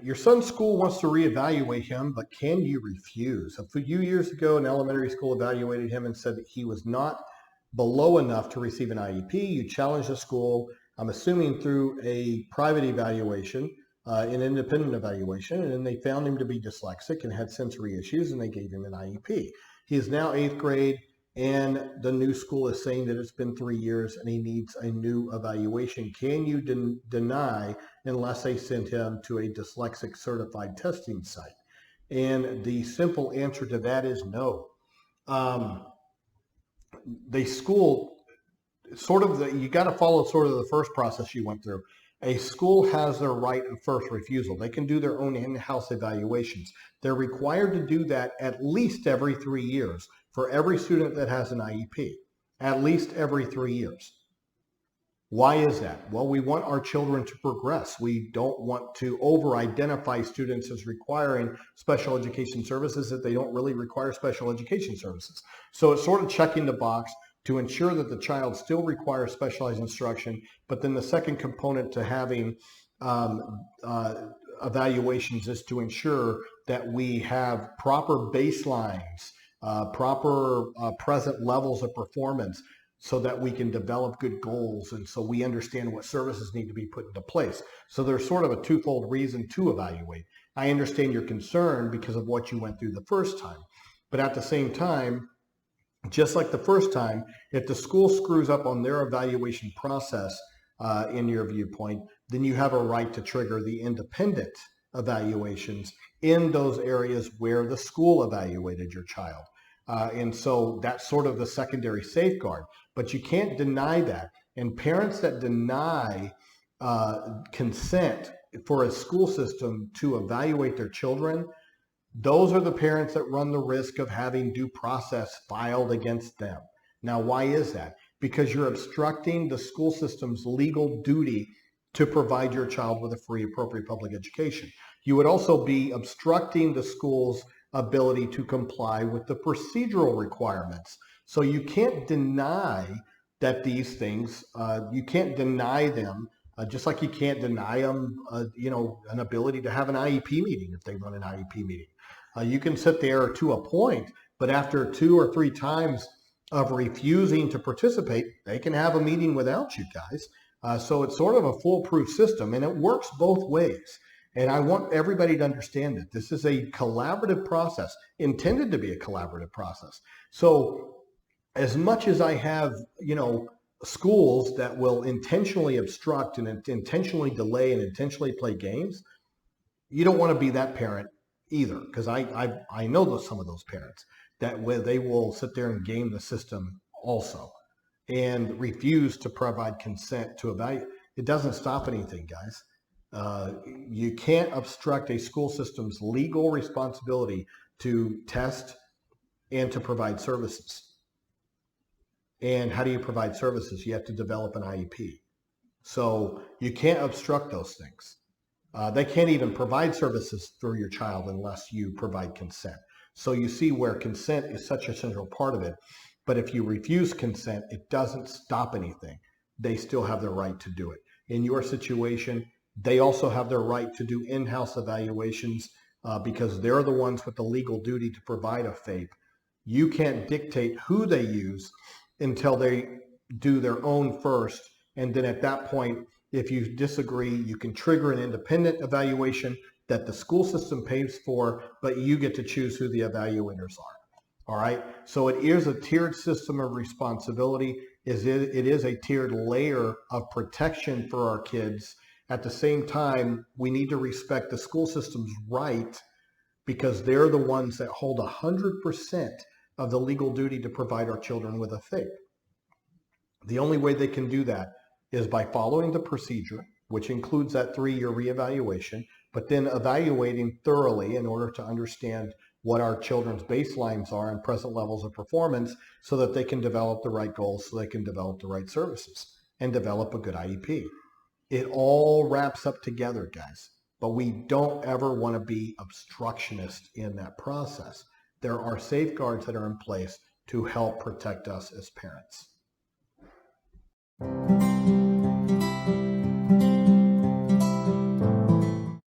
your son's school wants to reevaluate him, but can you refuse? A few years ago, an elementary school evaluated him and said that he was not below enough to receive an IEP. You challenged the school, I'm assuming through a private evaluation, an independent evaluation, and then they found him to be dyslexic and had sensory issues, and they gave him an IEP. He is now 8th grade, and the new school is saying that it's been 3 years and he needs a new evaluation. Can you deny unless they send him to a dyslexic certified testing site? And the simple answer to that is no. The school, you got to follow sort of the first process you went through. A school has their right of first refusal. They can do their own in-house evaluations. They're required to do that at least every 3 years for every student that has an IEP, at least every 3 years. Why is that? Well, we want our children to progress. We don't want to over-identify students as requiring special education services if they don't really require special education services. So it's sort of checking the box to ensure that the child still requires specialized instruction, but then the second component to having evaluations is to ensure that we have proper baselines, proper present levels of performance so that we can develop good goals and so we understand what services need to be put into place. So there's sort of a twofold reason to evaluate. I understand your concern because of what you went through the first time, but at the same time, just like the first time, if the school screws up on their evaluation process in your viewpoint, then you have a right to trigger the independent evaluations in those areas where the school evaluated your child. And so that's sort of the secondary safeguard, but you can't deny that. And parents that deny consent for a school system to evaluate their children, those are the parents that run the risk of having due process filed against them. Now, why is that? Because you're obstructing the school system's legal duty to provide your child with a free, appropriate public education. You would also be obstructing the school's ability to comply with the procedural requirements. So you can't deny that these things, you can't deny them, just like you can't deny them, an ability to have an IEP meeting if they run an IEP meeting. You can sit there to a point, but after 2 or 3 times of refusing to participate, they can have a meeting without you guys. So it's sort of a foolproof system, and it works both ways. And I want everybody to understand that this is a collaborative process, intended to be a collaborative process. So as much as I have, schools that will intentionally obstruct and intentionally delay and intentionally play games, you don't want to be that parent either, because I know some of those parents that they will sit there and game the system also and refuse to provide consent to evaluate. It doesn't stop anything, guys. You can't obstruct a school system's legal responsibility to test and to provide services. And how do you provide services? You have to develop an IEP. So you can't obstruct those things. They can't even provide services for your child unless you provide consent. So you see where consent is such a central part of it. But if you refuse consent, it doesn't stop anything. They still have the right to do it. In your situation, they also have their right to do in-house evaluations because they're the ones with the legal duty to provide a FAPE. You can't dictate who they use until they do their own first. And then at that point, if you disagree, you can trigger an independent evaluation that the school system pays for, but you get to choose who the evaluators are. All right. So it is a tiered system of responsibility. It is a tiered layer of protection for our kids. At the same time, we need to respect the school system's right because they're the ones that hold 100% of the legal duty to provide our children with a FAPE. The only way they can do that is by following the procedure, which includes that 3-year reevaluation, but then evaluating thoroughly in order to understand what our children's baselines are and present levels of performance so that they can develop the right goals, so they can develop the right services and develop a good IEP. It all wraps up together, guys, but we don't ever want to be obstructionist in that process. There are safeguards that are in place to help protect us as parents.